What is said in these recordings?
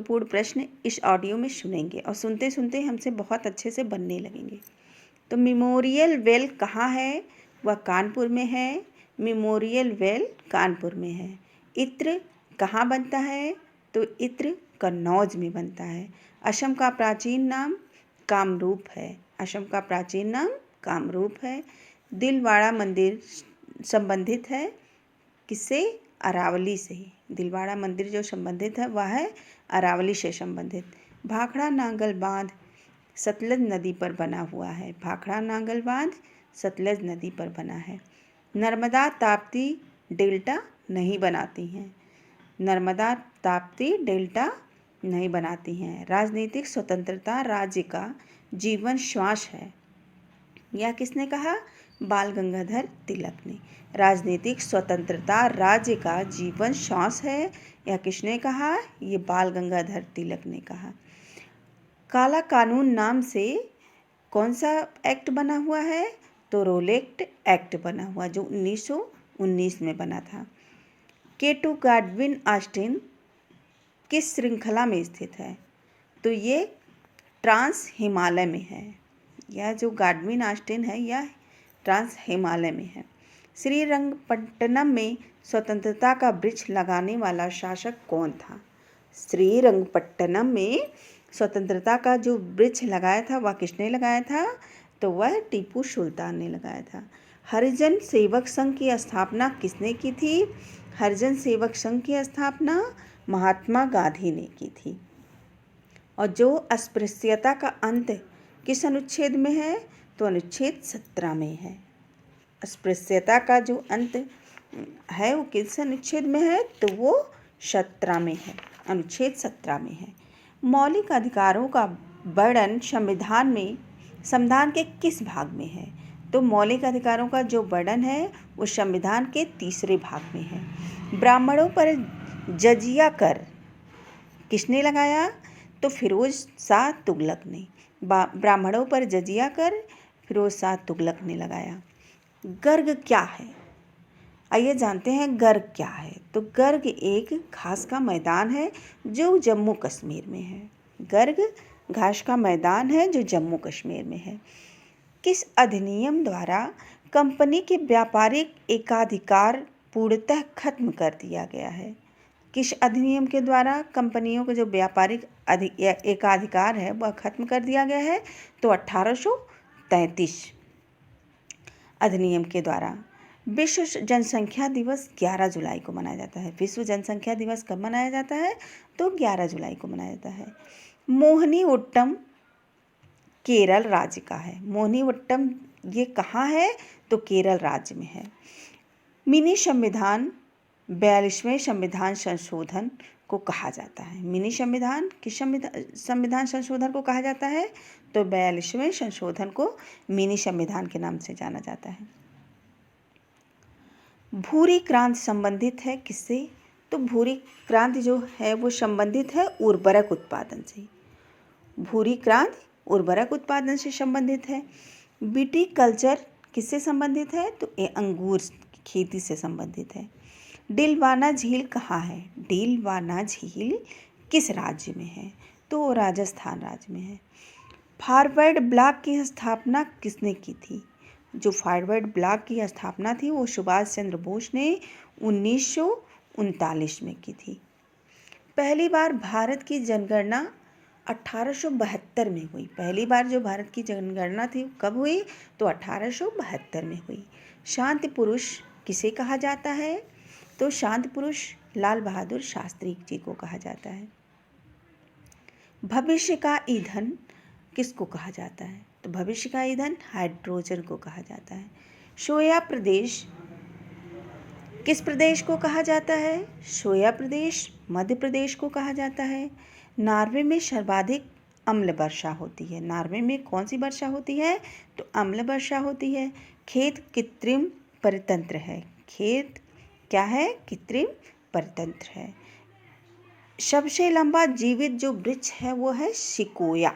महत्वपूर्ण प्रश्न इस ऑडियो में सुनेंगे और सुनते सुनते हमसे बहुत अच्छे से बनने लगेंगे। तो मेमोरियल वेल कहाँ है? वह कानपुर में है। मेमोरियल वेल कानपुर में है। इत्र कहाँ बनता है? तो इत्र कन्नौज में बनता है। असम का प्राचीन नाम कामरूप है। असम का प्राचीन नाम कामरूप है। दिलवाड़ा मंदिर संबंधित है किससे? अरावली से। दिलवाड़ा मंदिर जो संबंधित है वह है अरावली से संबंधित। भाखड़ा नांगल बांध सतलज नदी पर बना हुआ है। भाखड़ा नांगल बांध सतलज नदी पर बना है। नर्मदा ताप्ती डेल्टा नहीं बनाती हैं। नर्मदा ताप्ती डेल्टा नहीं बनाती हैं। राजनीतिक स्वतंत्रता राज्य का जीवन श्वास है। यह किसने कहा? बाल गंगाधर तिलक ने। राजनीतिक स्वतंत्रता राज्य का जीवन श्वास है। यह किसने कहा? ये बाल गंगाधर तिलक ने कहा। काला कानून नाम से कौन सा एक्ट बना हुआ है? तो रोलेक्ट एक्ट बना हुआ जो 1919 में बना था। K2 गाडविन ऑस्टिन किस श्रृंखला में स्थित है? तो ये ट्रांस हिमालय में है। यह जो गाडविन ऑस्टिन है यह ट्रांस हिमालय में है। श्रीरंगपट्टनम में स्वतंत्रता का वृक्ष लगाने वाला शासक कौन था? श्रीरंगपट्टनम में स्वतंत्रता का जो वृक्ष लगाया था वह किसने लगाया था? तो वह टीपू सुल्तान ने लगाया था। हरिजन सेवक संघ की स्थापना किसने की थी? हरिजन सेवक संघ की स्थापना महात्मा गांधी ने की थी। और जो अस्पृश्यता का अंत किस अनुच्छेद में है? तो अनुच्छेद 17 में है। अस्पृश्यता का जो अंत है वो किस अनुच्छेद में है? तो वो 17 में है, अनुच्छेद 17 में है। मौलिक अधिकारों का वर्णन संविधान के किस भाग में है? तो मौलिक अधिकारों का जो वर्णन है वो संविधान के 3 भाग में है। ब्राह्मणों पर जजिया कर किसने लगाया? तो फिरोज शाह तुगलक ने। ब्राह्मणों पर जजिया कर फिरोज शाह तुगलक ने लगाया। गर्ग क्या है? आइए जानते हैं गर्ग क्या है। तो गर्ग एक घास का मैदान है जो जम्मू कश्मीर में है। गर्ग घास का मैदान है जो जम्मू कश्मीर में है। किस अधिनियम द्वारा कंपनी के व्यापारिक एकाधिकार पूर्णतः खत्म कर दिया गया है? किस अधिनियम के द्वारा कंपनियों के जो व्यापारिक एकाधिकार है वह खत्म कर दिया गया है? तो 1833 अधिनियम के द्वारा। विश्व जनसंख्या दिवस 11 जुलाई को मनाया जाता है। विश्व जनसंख्या दिवस कब मनाया जाता है? तो 11 जुलाई को मनाया जाता है। मोहिनीअट्टम केरल राज्य का है। मोहिनीअट्टम ये कहाँ है? तो केरल राज्य में है। मिनी संविधान 42वें संविधान संशोधन को कहा जाता है। मिनी संविधान किस संविधान संशोधन को कहा जाता है? तो 42वें संशोधन को मिनी संविधान के नाम से जाना जाता है। भूरी क्रांति संबंधित है किससे? तो भूरी क्रांति जो है वो संबंधित है उर्वरक उत्पादन से। भूरी क्रांति उर्वरक उत्पादन से संबंधित है। बीटी कल्चर किससे संबंधित है? तो ये अंगूर की खेती से संबंधित है। डीलवाना झील कहाँ है? डीलवाना झील किस राज्य में है? तो राजस्थान राज्य में है। फॉरवर्ड ब्लॉक की स्थापना किसने की थी? जो फॉरवर्ड ब्लॉक की स्थापना थी वो सुभाष चंद्र बोस ने 1939 में की थी। पहली बार भारत की जनगणना 1872 में हुई। पहली बार जो भारत की जनगणना थी कब हुई? तो 1872 में हुई। शांति पुरुष किसे कहा जाता है? तो शांति पुरुष लाल बहादुर शास्त्री जी को कहा जाता है। भविष्य का ईंधन किसको कहा जाता है? तो भविष्य का ईंधन हाइड्रोजन को कहा जाता है। सोया प्रदेश किस प्रदेश को कहा जाता है? सोया प्रदेश मध्य प्रदेश को कहा जाता है। नॉर्वे में सर्वाधिक अम्ल वर्षा होती है। नॉर्वे में कौन सी वर्षा होती है? तो अम्ल वर्षा होती है। खेत कृत्रिम परितंत्र है। खेत क्या है? कृत्रिम परितंत्र है। सबसे लंबा जीवित जो वृक्ष है वो है सिकोया।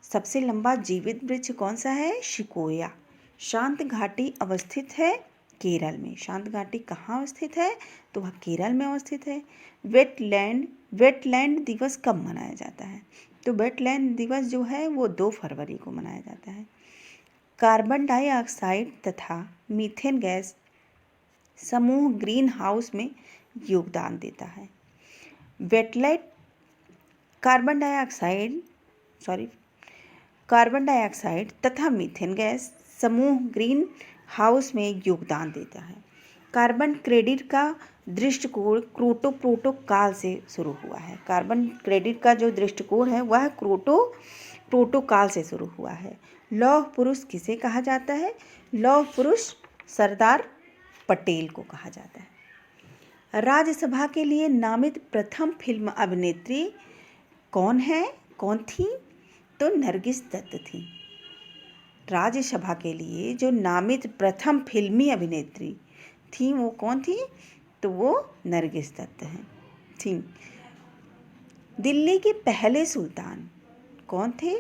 सबसे लंबा जीवित वृक्ष कौन सा है? सिकोया। शांत घाटी अवस्थित है केरल में। शांत घाटी कहाँ स्थित है? तो वह केरल में अवस्थित है। वेटलैंड दिवस कब मनाया जाता है? तो वेटलैंड दिवस जो है वो 2 फरवरी को मनाया जाता है। कार्बन डाइऑक्साइड तथा मीथेन गैस समूह ग्रीन हाउस में योगदान देता है। वेटलैंड कार्बन डाइऑक्साइड तथा मीथेन गैस समूह ग्रीन हाउस में योगदान देता है। कार्बन क्रेडिट का दृष्टिकोण क्योटो काल से शुरू हुआ है। कार्बन क्रेडिट का जो दृष्टिकोण है वह क्योटो काल से शुरू हुआ है। लौह पुरुष किसे कहा जाता है? लौह पुरुष सरदार पटेल को कहा जाता है। राज्यसभा के लिए नामित प्रथम फिल्म अभिनेत्री कौन थी? तो नरगिस दत्त थी। राज्यसभा के लिए जो नामित प्रथम फिल्मी अभिनेत्री थी वो कौन थी? तो वो नरगिस दत्त थी। दिल्ली के पहले सुल्तान कौन थे?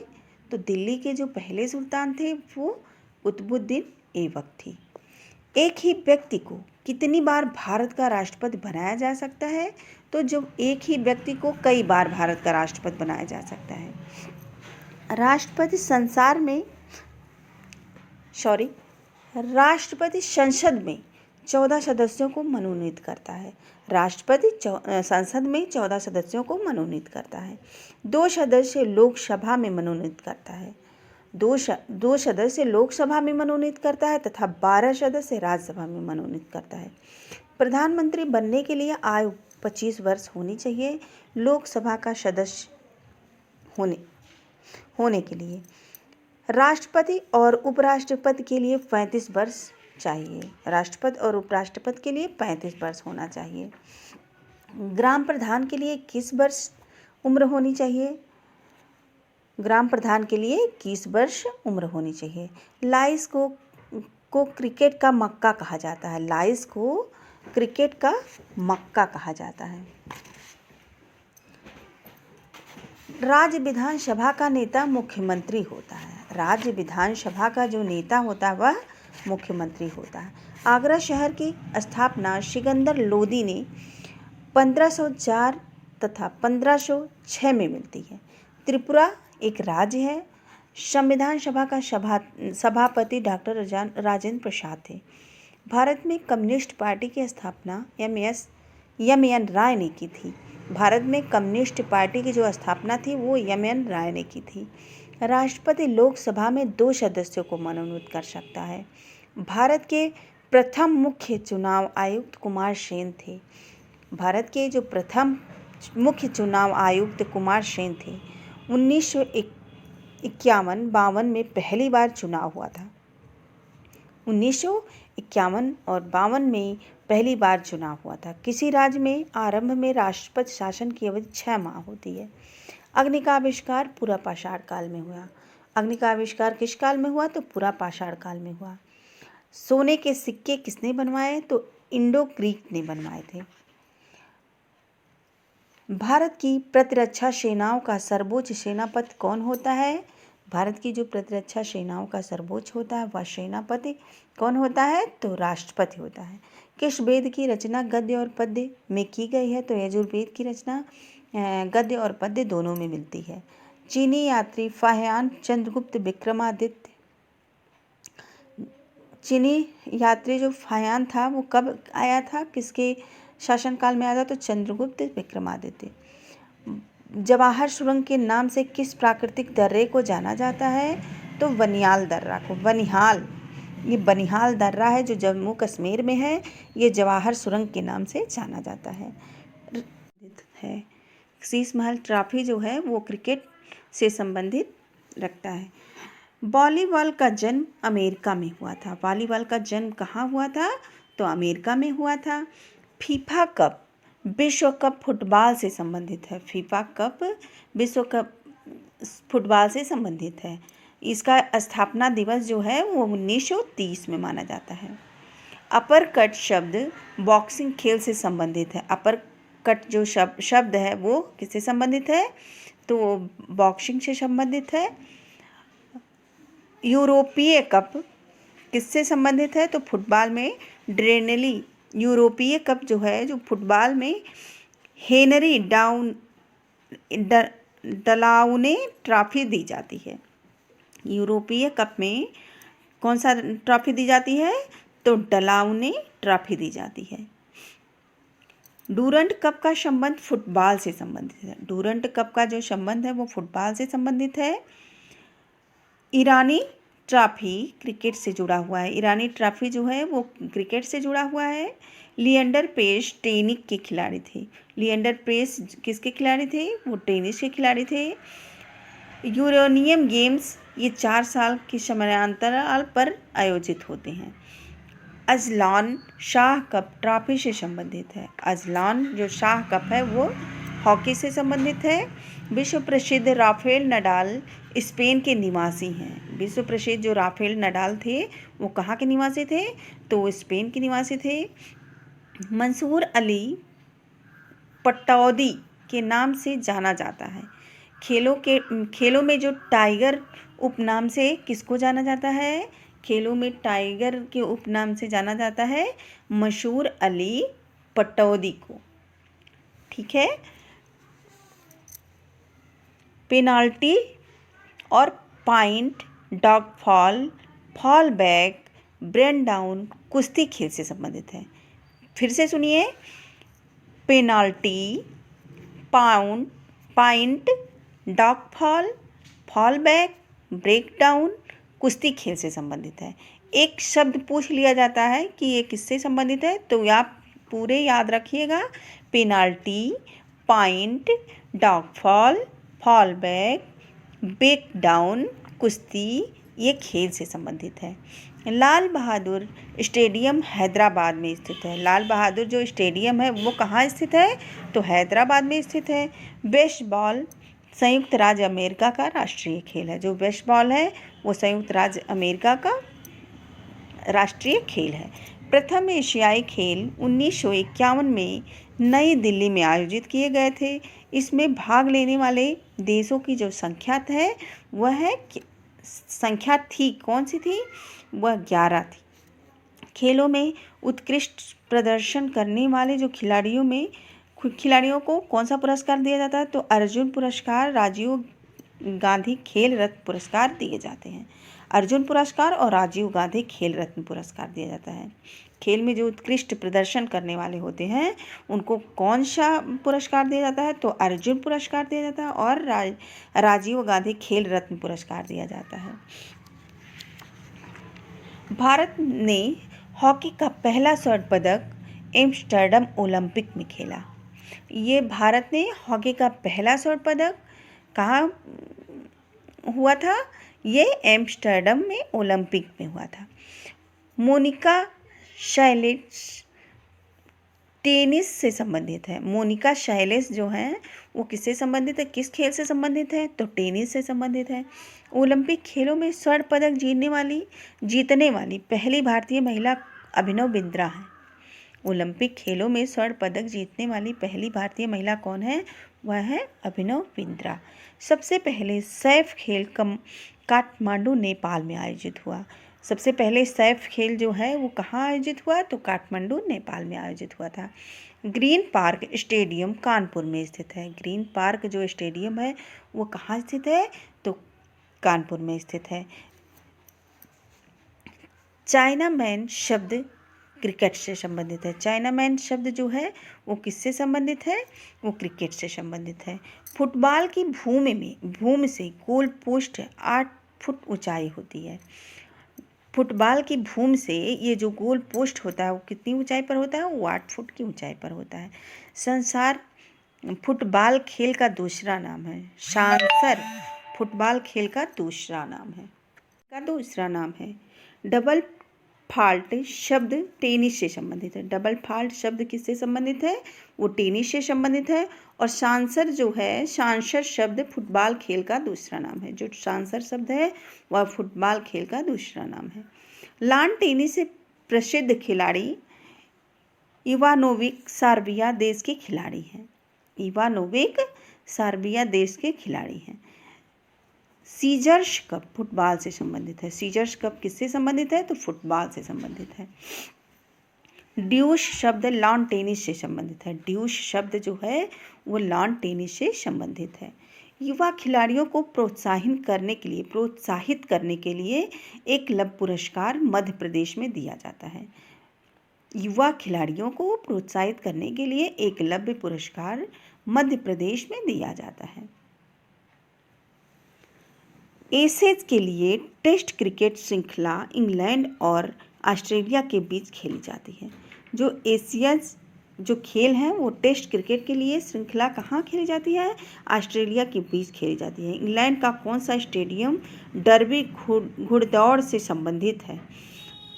तो दिल्ली के जो पहले सुल्तान थे वो कुतुबुद्दीन ऐबक थी। एक ही व्यक्ति को कितनी बार भारत का राष्ट्रपति बनाया जा सकता है? तो जो एक ही व्यक्ति को कई बार भारत का राष्ट्रपति बनाया जा सकता है। राष्ट्रपति संसद में 14 सदस्यों को मनोनीत करता है। राष्ट्रपति संसद में 14 सदस्यों को मनोनीत करता है। 2 सदस्य लोकसभा में मनोनीत करता है। 2 सदस्य लोकसभा में मनोनीत करता है तथा 12 सदस्य राज्यसभा में मनोनीत करता है। प्रधानमंत्री बनने के लिए आयु 25 वर्ष होनी चाहिए। लोकसभा का सदस्य होने के लिए राष्ट्रपति और उपराष्ट्रपति के लिए 35 वर्ष चाहिए। राष्ट्रपति और उपराष्ट्रपति के लिए 35 वर्ष होना चाहिए। ग्राम प्रधान के लिए 21 वर्ष उम्र होनी चाहिए। ग्राम प्रधान के लिए 21 वर्ष उम्र होनी चाहिए। लाइस को क्रिकेट का मक्का कहा जाता है। लाइस को क्रिकेट का मक्का कहा जाता है। राज्य विधानसभा का नेता मुख्यमंत्री होता है। राज्य विधानसभा का जो नेता होता है वह मुख्यमंत्री होता है। आगरा शहर की स्थापना सिकंदर लोदी ने 1504 तथा 1506 में मिलती है। त्रिपुरा एक राज्य है। संविधान सभा का सभापति डॉक्टर राजेंद्र प्रसाद थे। भारत में कम्युनिस्ट पार्टी की स्थापना एम.एन. राय ने की थी। भारत में कम्युनिस्ट पार्टी की जो स्थापना थी वो एम.एन. राय ने की थी। राष्ट्रपति लोकसभा में 2 सदस्यों को मनोनीत कर सकता है। भारत के प्रथम मुख्य चुनाव आयुक्त कुमार सेन थे। भारत के जो प्रथम मुख्य चुनाव आयुक्त कुमार सेन थे। 1951-52 में पहली बार चुनाव हुआ था। 1951 और 52 में पहली बार चुनाव हुआ था। किसी राज्य में आरंभ में राष्ट्रपति शासन की अवधि 6 माह होती है। अग्नि का आविष्कार पूरा पाषाण काल में हुआ। अग्नि का आविष्कार किस काल में हुआ? तो पूरा पाषाण काल में हुआ। सोने के सिक्के किसने बनवाए? तो इंडो ग्रीक ने बनवाए थे। भारत की प्रतिरक्षा सेनाओं का सर्वोच्च सेनापति कौन होता है? भारत की जो प्रतिरक्षा सेनाओं का सर्वोच्च होता है वह सेनापति कौन होता है? तो राष्ट्रपति होता है। किस वेद की रचना गद्य और पद्य में की गई है? तो यजुर्वेद की रचना गद्य और पद्य दोनों में मिलती है। चीनी यात्री फाह्यान चंद्रगुप्त विक्रमादित्य। चीनी यात्री जो फाह्यान था वो कब आया था? किसके शासनकाल में आया था? तो चंद्रगुप्त विक्रमादित्य। जवाहर सुरंग के नाम से किस प्राकृतिक दर्रे को जाना जाता है? तो बनिहाल दर्रा को। ये बनिहाल दर्रा है जो जम्मू कश्मीर में है। ये जवाहर सुरंग के नाम से जाना जाता है। शीश महल ट्रॉफी जो है वो क्रिकेट से संबंधित रखता है। वॉलीबॉल का जन्म अमेरिका में हुआ था। वॉलीबॉल का जन्म कहाँ हुआ था? तो अमेरिका में हुआ था। फीफा कप विश्व कप फुटबॉल से संबंधित है। फीफा कप विश्व कप फुटबॉल से संबंधित है। इसका स्थापना दिवस जो है वो 1930 में माना जाता है। अपर कट शब्द बॉक्सिंग खेल से संबंधित है। अपर कट जो शब्द है वो किससे संबंधित है? तो बॉक्सिंग से संबंधित है। यूरोपीय कप किससे संबंधित है? तो फुटबॉल में ड्रेनेली यूरोपीय कप जो है, जो फुटबॉल में हेनरी डलाउने ट्रॉफी दी जाती है। यूरोपीय कप में कौन सा ट्रॉफी दी जाती है? तो डलाउने ट्रॉफी दी जाती है। डूरंट कप का संबंध फुटबॉल से संबंधित है। डूरंट कप का जो संबंध है वो फुटबॉल से संबंधित है। ईरानी ट्रॉफी क्रिकेट से जुड़ा हुआ है। ईरानी ट्रॉफी जो है वो क्रिकेट से जुड़ा हुआ है। लिएंडर पेस टेनिस के खिलाड़ी थे। लिएंडर पेस किसके खिलाड़ी थे? वो टेनिस के खिलाड़ी थे। यूरेनियम गेम्स ये 4 साल के समयांतराल पर आयोजित होते हैं। अजलान शाह कप ट्रॉफी से संबंधित है। अजलान जो शाह कप है वो हॉकी से संबंधित है। विश्व प्रसिद्ध राफेल नडाल स्पेन के निवासी हैं। विश्व प्रसिद्ध जो राफेल नडाल थे वो कहाँ के निवासी थे? तो वो स्पेन के निवासी थे। मंसूर अली पटौदी के नाम से जाना जाता है। खेलों में जो टाइगर उपनाम से किसको जाना जाता है? खेलों में टाइगर के उपनाम से जाना जाता है मंसूर अली पटौदी को। ठीक है। पेनाल्टी और point, dog fall, fall back, brain down कुश्ती खेल से संबंधित है। फिर से सुनिए, penalty, point, dog fall, fall back, break down कुश्ती खेल से संबंधित है। एक शब्द पूछ लिया जाता है कि ये किससे संबंधित है, तो आप पूरे याद रखिएगा। Penalty, point, dog fall, fall back, break down कुश्ती ये खेल से संबंधित है। लाल बहादुर स्टेडियम हैदराबाद में स्थित है। लाल बहादुर जो स्टेडियम है वो कहाँ स्थित है? तो हैदराबाद में स्थित है। बेसबॉल संयुक्त राज्य अमेरिका का राष्ट्रीय खेल है। जो बेसबॉल है वो संयुक्त राज्य अमेरिका का राष्ट्रीय खेल है। प्रथम एशियाई खेल 1951 में नई दिल्ली में आयोजित किए गए थे। इसमें भाग लेने वाले देशों की जो संख्या है वह संख्या थी, कौन सी थी? वह 11 थी। खेलों में उत्कृष्ट प्रदर्शन करने वाले जो खिलाड़ियों को कौन सा पुरस्कार दिया जाता है? तो अर्जुन पुरस्कार, राजीव गांधी खेल रत्न पुरस्कार दिए जाते हैं। अर्जुन पुरस्कार और राजीव गांधी खेल रत्न पुरस्कार दिया जाता है। खेल में जो उत्कृष्ट प्रदर्शन करने वाले होते हैं उनको कौन सा पुरस्कार दिया जाता है? तो अर्जुन पुरस्कार दिया जाता है और राजीव गांधी खेल रत्न पुरस्कार दिया जाता है। भारत ने हॉकी का पहला स्वर्ण पदक एम्स्टर्डम ओलंपिक में खेला। ये भारत ने हॉकी का पहला स्वर्ण पदक कहाँ हुआ था? ये एम्स्टर्डम में ओलंपिक में हुआ था। मोनिका शैलेश टेनिस से संबंधित है। मोनिका शैलेश जो है वो किससे संबंधित है? किस खेल से संबंधित है? तो टेनिस से संबंधित है। ओलंपिक खेलों में स्वर्ण पदक जीतने वाली पहली भारतीय महिला अभिनव बिंद्रा है। ओलंपिक खेलों में स्वर्ण पदक जीतने वाली पहली भारतीय महिला कौन है? वह है अभिनव बिंद्रा। सबसे पहले सैफ खेल काठमांडू नेपाल में आयोजित हुआ। सबसे पहले सैफ खेल जो है वो कहाँ आयोजित हुआ? तो काठमांडू नेपाल में आयोजित हुआ था। ग्रीन पार्क स्टेडियम कानपुर में स्थित है। ग्रीन पार्क जो स्टेडियम है वो कहाँ स्थित है? तो कानपुर में स्थित है। चाइना मैन शब्द क्रिकेट से संबंधित है। चाइना मैन शब्द जो है वो किससे संबंधित है? वो क्रिकेट से संबंधित है। फुटबॉल की भूमि से गोल पोस्ट 8 फुट ऊंचाई होती है। फुटबॉल की भूमि से ये जो गोल पोस्ट होता है वो कितनी ऊंचाई पर होता है? वो 8 फुट की ऊंचाई पर होता है। संसार फुटबॉल खेल का दूसरा नाम है सांसर। फुटबॉल खेल का दूसरा नाम है डबल फॉल्ट शब्द टेनिस से संबंधित है। डबल फॉल्ट शब्द किससे संबंधित है? वो टेनिस से संबंधित है। और सांसर शब्द फुटबॉल खेल का दूसरा नाम है। जो सांसर शब्द है वह फुटबॉल खेल का दूसरा नाम है। लॉन टेनिस से प्रसिद्ध खिलाड़ी इवानोविक सर्बिया देश के खिलाड़ी हैं। सीजर्स कप फुटबॉल से संबंधित है। सीजर्स कप किससे संबंधित है? तो फुटबॉल से संबंधित है। ड्यूश शब्द लॉन टेनिस से संबंधित है। ड्यूश शब्द जो है वो लॉन टेनिस से संबंधित है। युवा खिलाड़ियों को प्रोत्साहित करने के लिए एकलव्य पुरस्कार मध्य प्रदेश में दिया जाता है। युवा खिलाड़ियों को प्रोत्साहित करने के लिए एकलव्य पुरस्कार मध्य प्रदेश में दिया जाता है। एशेज के लिए टेस्ट क्रिकेट श्रृंखला इंग्लैंड और ऑस्ट्रेलिया के बीच खेली जाती है। जो एशियाज जो खेल हैं वो टेस्ट क्रिकेट के लिए श्रृंखला कहाँ खेली जाती है? ऑस्ट्रेलिया के बीच खेली जाती है। इंग्लैंड का कौन सा स्टेडियम डर्बी घुड़दौड़ से संबंधित है?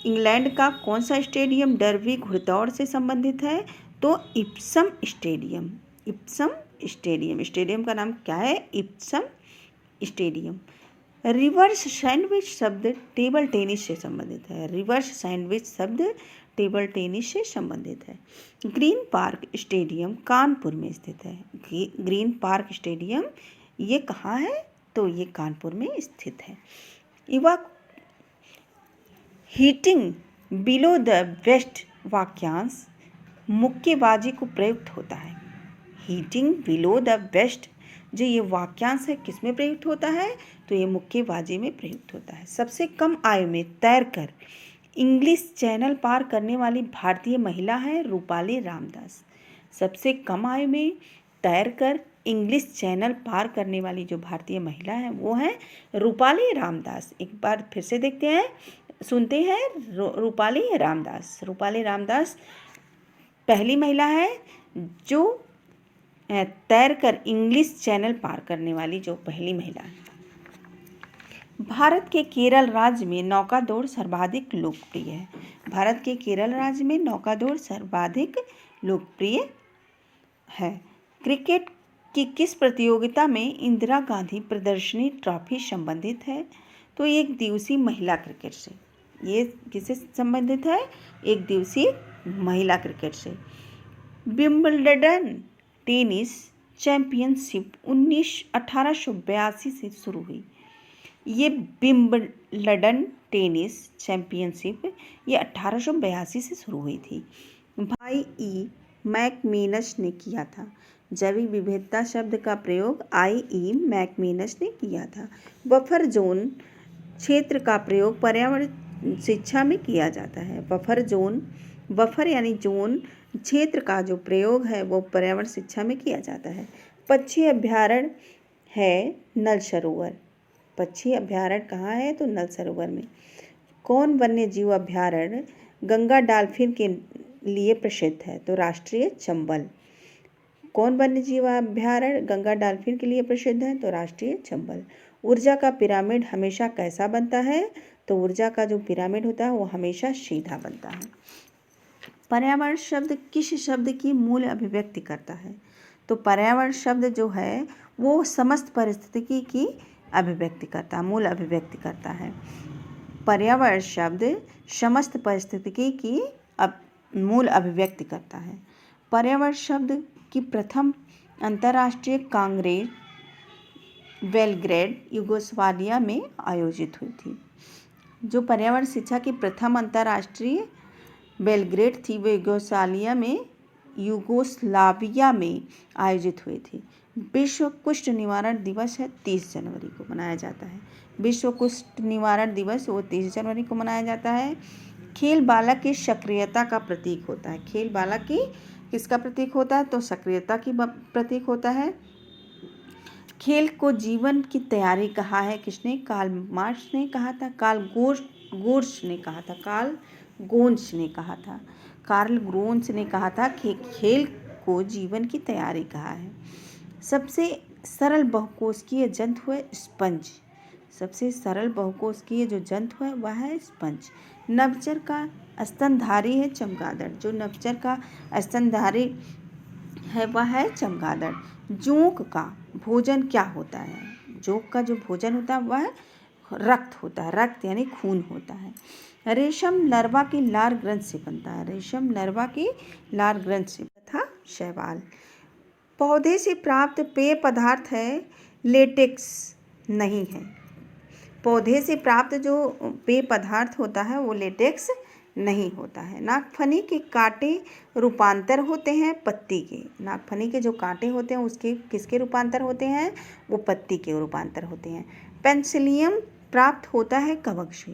इंग्लैंड का कौन सा स्टेडियम डर्बी घुड़दौड़ से संबंधित है? तो Epson stadium. Epson stadium, stadium का नाम क्या है? Epson stadium. रिवर्स सैंडविच शब्द टेबल टेनिस से संबंधित है। रिवर्स सैंडविच शब्द टेबल टेनिस से संबंधित है। ग्रीन पार्क स्टेडियम कानपुर में स्थित है। ग्रीन पार्क स्टेडियम ये कहाँ है? तो ये कानपुर में स्थित है। युवा हीटिंग बिलो द वेस्ट वाक्यांश मुक्केबाजी को प्रयुक्त होता है। हीटिंग बिलो द वेस्ट जो ये वाक्यांश है किसमें प्रयुक्त होता है? तो ये मुक्केबाजी में प्रयुक्त होता है। सबसे कम आयु में तैरकर इंग्लिश चैनल पार करने वाली भारतीय महिला है रूपाली रामदास। सबसे कम आयु में तैरकर इंग्लिश चैनल पार करने वाली जो भारतीय महिला है वो है रूपाली रामदास। एक बार फिर से देखते हैं, सुनते हैं। रूपाली रामदास। रूपाली रामदास पहली महिला है जो तैरकर इंग्लिश चैनल पार करने वाली जो पहली महिला है। भारत के केरल राज्य में नौका दौड़ सर्वाधिक लोकप्रिय है। भारत के केरल राज्य में नौका दौड़ सर्वाधिक लोकप्रिय है। क्रिकेट की किस प्रतियोगिता में इंदिरा गांधी प्रदर्शनी ट्रॉफी संबंधित है? तो एक दिवसीय महिला क्रिकेट से। ये किससे संबंधित है? एक दिवसीय महिला क्रिकेट से। विंबलडन टेनिस चैंपियनशिप 1882 से शुरू हुई। ये विंबलडन टेनिस चैंपियनशिप ये 1882 से शुरू हुई थी। भाई ई मैकमिनस ने किया था। जैविक विविधता शब्द का प्रयोग आई मैकमिनस ने किया था। बफर जोन क्षेत्र का प्रयोग पर्यावरण शिक्षा में किया जाता है। बफर यानी जोन क्षेत्र का जो प्रयोग है वो पर्यावरण शिक्षा में किया जाता है। पक्षी अभ्यारण्य है नल सरोवर। पक्षी अभ्यारण्य कहाँ है? तो नल सरोवर में। कौन वन्य जीव अभ्यारण्य गंगा डॉल्फिन के लिए प्रसिद्ध है? तो राष्ट्रीय चंबल। कौन वन्य जीव अभ्यारण्य गंगा डॉल्फिन के लिए प्रसिद्ध है? तो राष्ट्रीय चंबल। ऊर्जा का पिरामिड हमेशा कैसा बनता है? तो ऊर्जा का जो पिरामिड होता है वो हमेशा सीधा बनता है। पर्यावरण शब्द किस शब्द की मूल अभिव्यक्ति करता है? तो पर्यावरण शब्द जो है वो समस्त परिस्थिति की अभिव्यक्ति करता है, मूल अभिव्यक्ति करता है। पर्यावरण शब्द समस्त परिस्थिति की मूल अभिव्यक्ति करता है। पर्यावरण शब्द की प्रथम अंतर्राष्ट्रीय कांग्रेस बेलग्रेड यूगोस्लाविया में आयोजित हुई थी। जो पर्यावरण शिक्षा की प्रथम अंतर्राष्ट्रीय बेलग्रेड थी वो यूगोस्लाविया में आयोजित हुई थी। विश्व कुष्ठ निवारण दिवस है 30 जनवरी को मनाया जाता है। विश्व कुष्ठ निवारण दिवस वो 30 जनवरी को मनाया जाता है। खेल बालक की सक्रियता का प्रतीक होता है। खेल बालक की किसका प्रतीक होता है? तो सक्रियता की प्रतीक होता है। खेल को जीवन की तैयारी कहा है किसने? कार्ल मार्क्स ने कहा था। कार्ल गोर्स ने कहा था। कार्ल ग्रोन्स ने कहा था कि खेल को जीवन की तैयारी कहा है। सबसे सरल बहुकोशिकीय जंतु है स्पंज। सबसे सरल बहुकोशिकीय जो जंतु है वह है स्पंज। नभचर का स्तनधारी है चमगादड़। जो नभचर का स्तनधारी है वह है चमगादड़। जोंक का भोजन क्या होता है? जोंक का जो भोजन होता है वह रक्त होता है। रक्त यानी खून होता है। रेशम लार्वा की लार ग्रंथ से बनता है। रेशम लार्वा की लार ग्रंथ से तथा शैवाल। पौधे से प्राप्त पेय पदार्थ है लेटेक्स नहीं है। पौधे से प्राप्त जो पेय पदार्थ होता है वो लेटेक्स नहीं होता है। नागफनी के कांटे रूपांतर होते हैं पत्ती के। नागफनी के जो कांटे होते हैं उसके किसके रूपांतर होते हैं? वो पत्ती के रूपांतर होते हैं। पेंसिलियम प्राप्त होता है कवक से।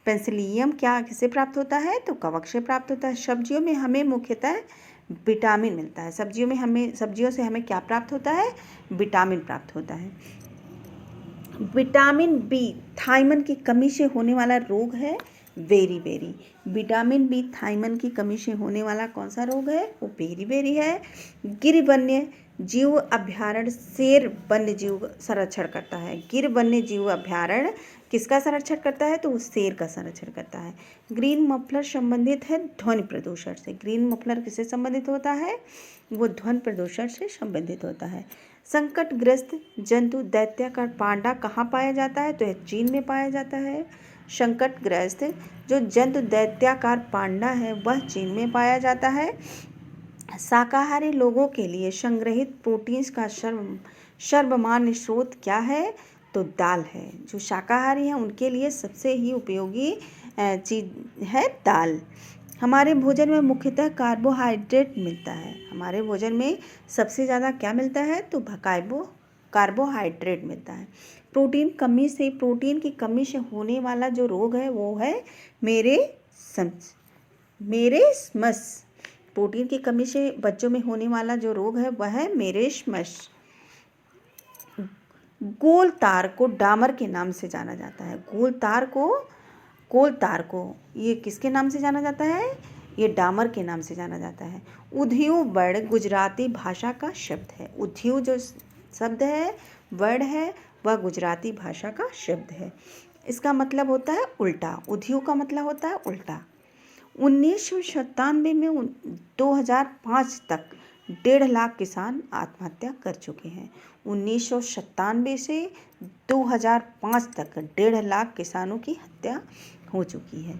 पेंसिलियम क्या किसे प्राप्त होता है? तो कवक से प्राप्त होता है। सब्जियों में हमें मुख्यतः विटामिन मिलता है। सब्जियों से हमें क्या प्राप्त होता है? विटामिन प्राप्त होता है। विटामिन बी थायमन की कमी से होने वाला रोग है बेरी। विटामिन बी थायमन की कमी से होने वाला कौन सा रोग है? वो बेरी है। गिर वन्य जीव अभ्यारण्य शेर वन्य जीव संरक्षण करता है। गिर वन्य जीव अभ्यारण्य किसका संरक्षण करता है? तो वो शेर का संरक्षण करता है। ग्रीन मफलर संबंधित है ध्वनि प्रदूषण से। ग्रीन मफलर किससे संबंधित होता है? वो ध्वनि प्रदूषण से संबंधित होता है। संकटग्रस्त जंतु दैत्याकार पांडा कहाँ पाया जाता है? तो यह चीन में पाया जाता है। संकटग्रस्त जो जंतु दैत्याकार पांडा है वह चीन में पाया जाता है। शाकाहारी लोगों के लिए संग्रहित प्रोटीन्स का सर्वमान्य स्रोत क्या है? तो दाल है। जो शाकाहारी हैं उनके लिए सबसे ही उपयोगी चीज़ है दाल। हमारे भोजन में मुख्यतः कार्बोहाइड्रेट मिलता है। हमारे भोजन में सबसे ज़्यादा क्या मिलता है? तो कार्बोहाइड्रेट मिलता है। प्रोटीन की कमी से होने वाला जो रोग है वो है मेरेस्मस। प्रोटीन की कमी से बच्चों में होने वाला जो रोग है वह है मेरेस्मस। गोल तार को डामर के नाम से जाना जाता है। गोल तार को ये किसके नाम से जाना जाता है? ये डामर के नाम से जाना जाता है। उधियु वर्ड गुजराती भाषा का शब्द है। उधियु जो शब्द है वर्ड है वह गुजराती भाषा का शब्द है। इसका मतलब होता है उल्टा। उधियु का मतलब होता है उल्टा। 1997 में 2005 तक 1.5 लाख किसान आत्महत्या कर चुके हैं। 1997 से 2005 तक 1.5 लाख किसानों की हत्या हो चुकी है।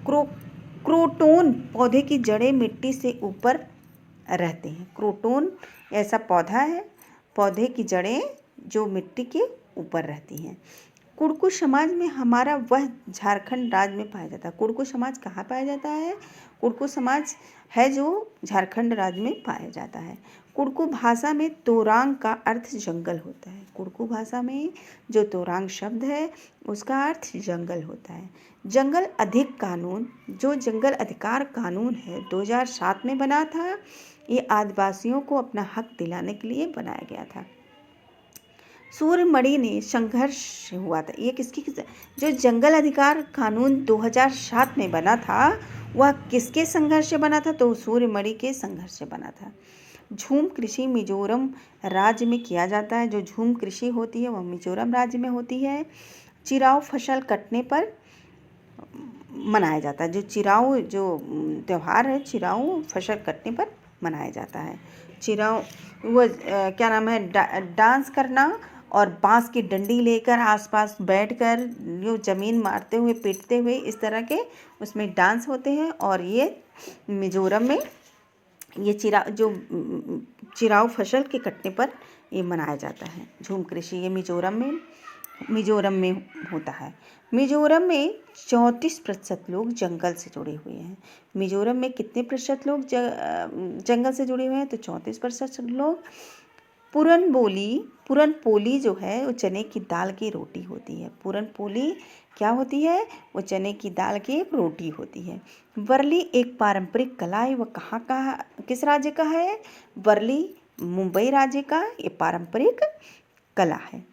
क्रोटोन पौधे की जड़ें मिट्टी से ऊपर रहते हैं। क्रोटोन ऐसा पौधा है, पौधे की जड़ें जो मिट्टी के ऊपर रहती हैं। कुड़कू समाज में हमारा वह झारखंड राज्य में पाया जाता है। कुड़कू समाज कहाँ पाया जाता है? कुड़कू समाज है जो झारखंड राज्य में पाया जाता है। कुड़कू भाषा में तोरांग का अर्थ जंगल होता है। कुड़कू भाषा में जो तोरांग शब्द है उसका अर्थ जंगल होता है। जंगल अधिकार कानून है 2007 में बना था। ये आदिवासियों को अपना हक दिलाने के लिए बनाया गया था। सूर्यमणि ने संघर्ष हुआ था। ये किसकी जो जंगल अधिकार कानून 2007 में बना था वह किसके संघर्ष से बना था? तो सूर्यमणि के संघर्ष से बना था। झूम कृषि मिजोरम राज्य में किया जाता है। जो झूम कृषि होती है वह मिजोरम राज्य में होती है। चिराव फसल कटने पर मनाया जाता है। जो त्यौहार है चिराव फसल कटने पर मनाया जाता है। चिराव वो क्या नाम है डांस करना और बांस की डंडी लेकर आसपास बैठकर जो ज़मीन मारते हुए पीटते हुए इस तरह के उसमें डांस होते हैं। और ये मिजोरम में ये चिराव फसल के कटने पर ये मनाया जाता है। झूम कृषि ये मिजोरम में होता है। मिजोरम में 34% लोग जंगल से जुड़े हुए हैं। मिजोरम में कितने प्रतिशत लोग जंगल से जुड़े हुए हैं? तो 34% लोग। पूरनपोली जो है वो चने की दाल की रोटी होती है। पूरनपोली क्या होती है? वो चने की दाल की रोटी होती है। वर्ली एक पारंपरिक कला है। वह किस राज्य का है? वर्ली मुंबई राज्य का ये पारंपरिक कला है।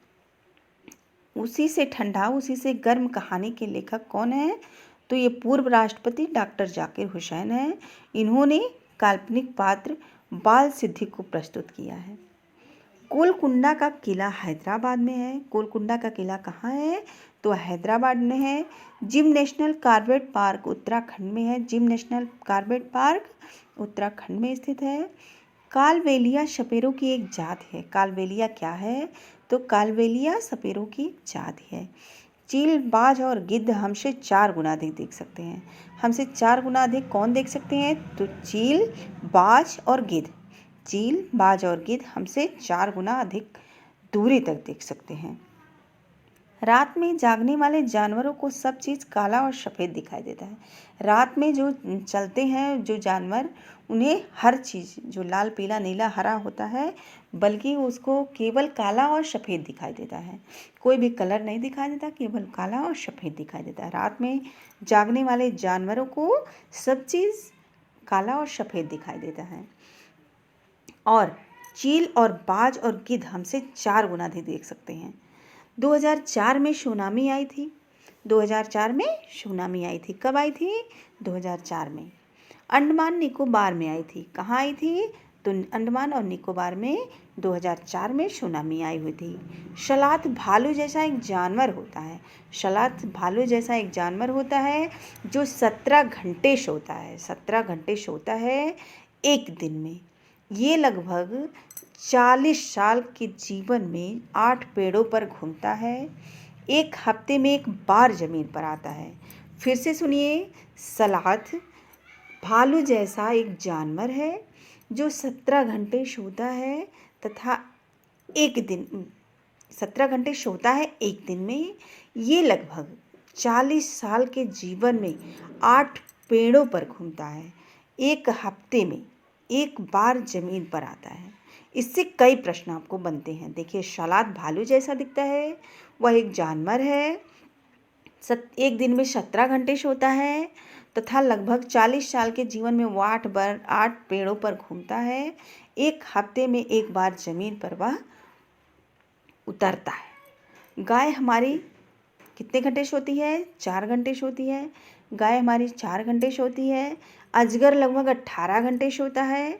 उसी से ठंडा उसी से गर्म कहानी के लेखक कौन है? तो ये पूर्व राष्ट्रपति डॉक्टर जाकिर हुसैन है। इन्होंने काल्पनिक पात्र बाल सिद्धि को प्रस्तुत किया है। गोलकुंडा का किला हैदराबाद में है। गोलकुंडा का किला कहाँ है? तो हैदराबाद में है। Gym national Corbett park Uttarakhand में है। Gym national Corbett park Uttarakhand में स्थित है। कालबेलिया सपेरों की एक जात है। कालबेलिया क्या है? तो कालबेलिया सपेरों की जात है। चील, बाज और गिद्ध हमसे 4 गुना अधिक देख सकते हैं। हमसे 4 गुना अधिक कौन देख सकते हैं? तो चील, बाज और गिद्ध। चील, बाज और गिद्ध हमसे 4 गुना अधिक दूरी तक देख सकते हैं। रात में जागने वाले जानवरों को सब चीज़ काला और सफ़ेद दिखाई देता है। रात में जो चलते हैं जो जानवर, उन्हें हर चीज़ जो लाल पीला नीला हरा होता है, बल्कि उसको केवल काला और सफ़ेद दिखाई देता है। कोई भी कलर नहीं दिखाई देता, केवल काला और सफ़ेद दिखाई देता है। रात में जागने वाले जानवरों को सब चीज़ काला और सफ़ेद दिखाई देता है। और चील और बाज और गिद्ध हमसे 4 गुना अधिक देख सकते हैं। 2004 में सुनामी आई थी। 2004 में सुनामी आई थी। कब आई थी? 2004 में। अंडमान निकोबार में आई थी। कहाँ आई थी? तो अंडमान और निकोबार में 2004 में सुनामी आई हुई थी। शलात भालू जैसा एक जानवर होता है। शलात भालू जैसा एक जानवर होता है जो 17 घंटे सोता है। 17 घंटे सोता है एक दिन में। ये लगभग 40 साल के जीवन में 8 पेड़ों पर घूमता है। एक हफ्ते में एक बार ज़मीन पर आता है। फिर से सुनिए, सलाथ भालू जैसा एक जानवर है जो 17 घंटे सोता है तथा एक दिन 17 घंटे सोता है एक दिन में। ये लगभग 40 साल के जीवन में 8 पेड़ों पर घूमता है। एक हफ्ते में एक बार ज़मीन पर आता है। इससे कई प्रश्न आपको बनते हैं। देखिए, शलात भालू जैसा दिखता है, वह एक जानवर है, एक दिन में 17 घंटे सोता है तथा लगभग 40 साल के जीवन में वो 8 पेड़ों पर घूमता है। एक हफ्ते में एक बार ज़मीन पर वह उतरता है। गाय हमारी कितने घंटे सोती है? 4 घंटे सोती है। गाय हमारी 4 घंटे सोती है। अजगर लगभग 18 घंटे सोता है।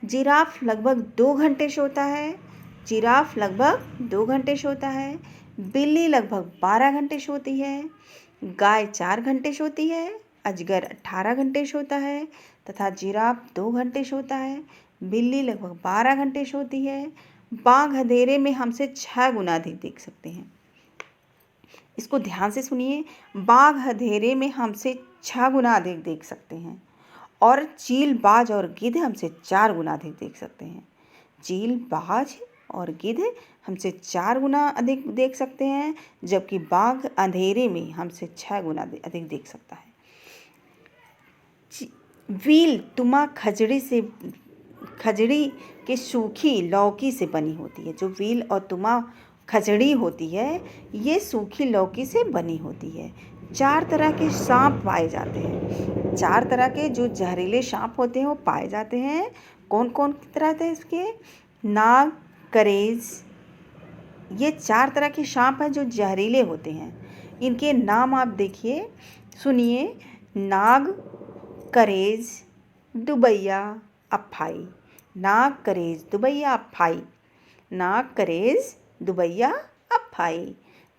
जिराफ लगभग 2 घंटे सोता है। जिराफ लगभग 2 घंटे सोता है। बिल्ली लगभग 12 घंटे सोती है। गाय 4 घंटे सोती है। अजगर 18 घंटे सोता है तथा जिराफ 2 घंटे सोता है। बिल्ली लगभग 12 घंटे सोती है। बाघ अंधेरे में हमसे 6 गुना अधिक देख सकते हैं। इसको ध्यान से सुनिए, बाघ अंधेरे में हमसे 6 गुना अधिक देख सकते हैं। और चील, बाज और गिद्ध हमसे 4 गुना अधिक देख सकते हैं। चील, बाज और गिद्ध हमसे 4 गुना अधिक देख सकते हैं, जबकि बाघ अंधेरे में हमसे 6 गुना अधिक देख सकता है। व्हील तुमा खजड़ी के सूखी लौकी से बनी होती है। जो व्हील और तुमा खजड़ी होती है, ये सूखी लौकी से बनी होती है। 4 तरह के सांप पाए जाते हैं। 4 तरह के जो जहरीले सांप होते हैं वो पाए जाते हैं। कौन कौन तरह थे इसके? नाग, करेज, ये 4 तरह के सांप हैं जो जहरीले होते हैं। इनके नाम आप देखिए, सुनिए। नाग, करेज, दुबैया, अप्फाई। नाग, करेज, दुबैया, अप्फाई। नाग, करेज, दुबैया, अप्फाई।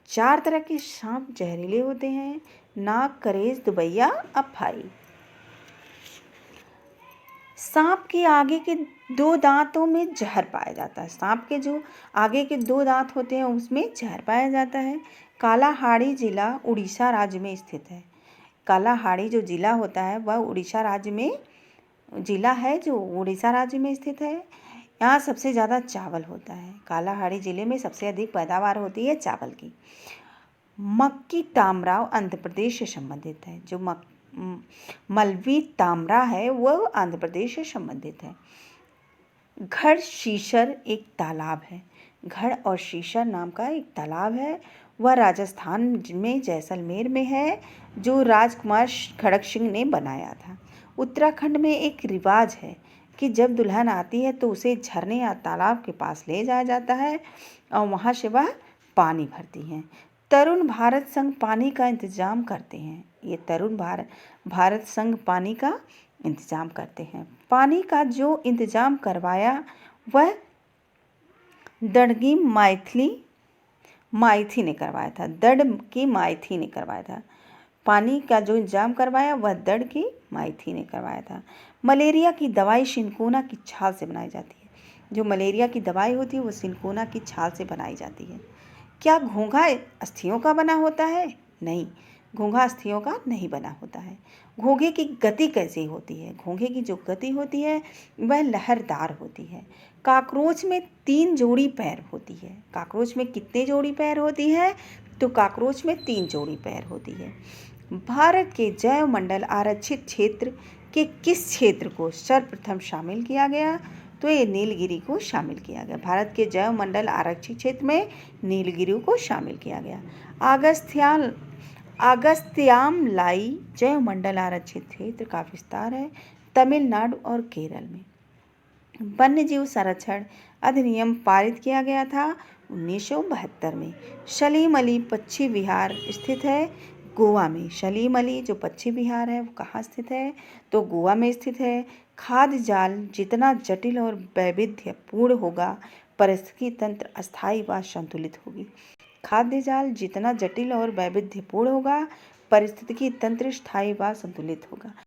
4 तरह के सांप जहरीले होते हैं। नाग, करेज, दुबैया, अप्फाई। सांप के आगे के 2 दांतों में जहर पाया जाता है। सांप के जो आगे के 2 दांत होते हैं उसमें जहर पाया जाता है। कालाहाड़ी जिला उड़ीसा राज्य में स्थित है। कालाहाड़ी जो जिला होता है वह उड़ीसा राज्य में जिला है जो उड़ीसा राज्य में स्थित है। यहाँ सबसे ज़्यादा चावल होता है। कालाहाड़ी ज़िले में सबसे अधिक पैदावार होती है चावल की। मक्की तामराव आंध्र प्रदेश से संबंधित है। जो मलवी तामरा है वह आंध्र प्रदेश से संबंधित है। घड़ शीशर एक तालाब है। घड़ और शीशर नाम का एक तालाब है, वह राजस्थान में जैसलमेर में है, जो राजकुमार खड़क सिंह ने बनाया था। उत्तराखंड में एक रिवाज है कि जब दुल्हन आती है तो उसे झरने या तालाब के पास ले जाया जाता है और वहाँ से वह पानी भरती हैं। तरुण भारत संघ पानी का इंतज़ाम करते हैं। ये तरुण भारत संघ पानी का इंतज़ाम करते हैं। पानी का जो इंतज़ाम करवाया वह दड़गी माइथी ने करवाया था। दड़ की माइथी ने करवाया था। पानी का जो इंतजाम करवाया वह दड़ की माइथी ने करवाया था। मलेरिया की दवाई सिनकोना की छाल से बनाई जाती है। जो मलेरिया की दवाई होती है वो सिनकोना की छाल से बनाई जाती है। क्या घोंघा अस्थियों का बना होता है? नहीं, घोंघा अस्थियों का नहीं बना होता है। घोंघे की गति कैसी होती है? घोंघे की जो गति होती है वह लहरदार होती है। काकरोच में 3 जोड़ी पैर होती है। काकरोच में कितने जोड़ी पैर होती है? तो कॉकरोच में 3 जोड़ी पैर होती है। भारत के जैव मंडल आरक्षित क्षेत्र के किस क्षेत्र को सर्वप्रथम शामिल किया गया? तो ये नीलगिरी को शामिल किया गया। भारत के जैव मंडल आरक्षित क्षेत्र में नीलगिरी को शामिल किया गया। अगस्त्यामलाई जैव मंडल आरक्षित क्षेत्र का विस्तार है तमिलनाडु और केरल में। वन्यजीव संरक्षण अधिनियम पारित किया गया था 1972 में। सलीम अली पक्षी विहार स्थित है गोवा में। सलीम अली जो पक्षी विहार है वो कहाँ स्थित है? तो गोवा में स्थित है। खाद्य जाल जितना जटिल और वैविध्यपूर्ण होगा, पारिस्थितिकी तंत्र अस्थायी व संतुलित होगी। खाद्य जाल जितना जटिल और वैविध्यपूर्ण होगा, पारिस्थितिकी तंत्र स्थायी व संतुलित होगा।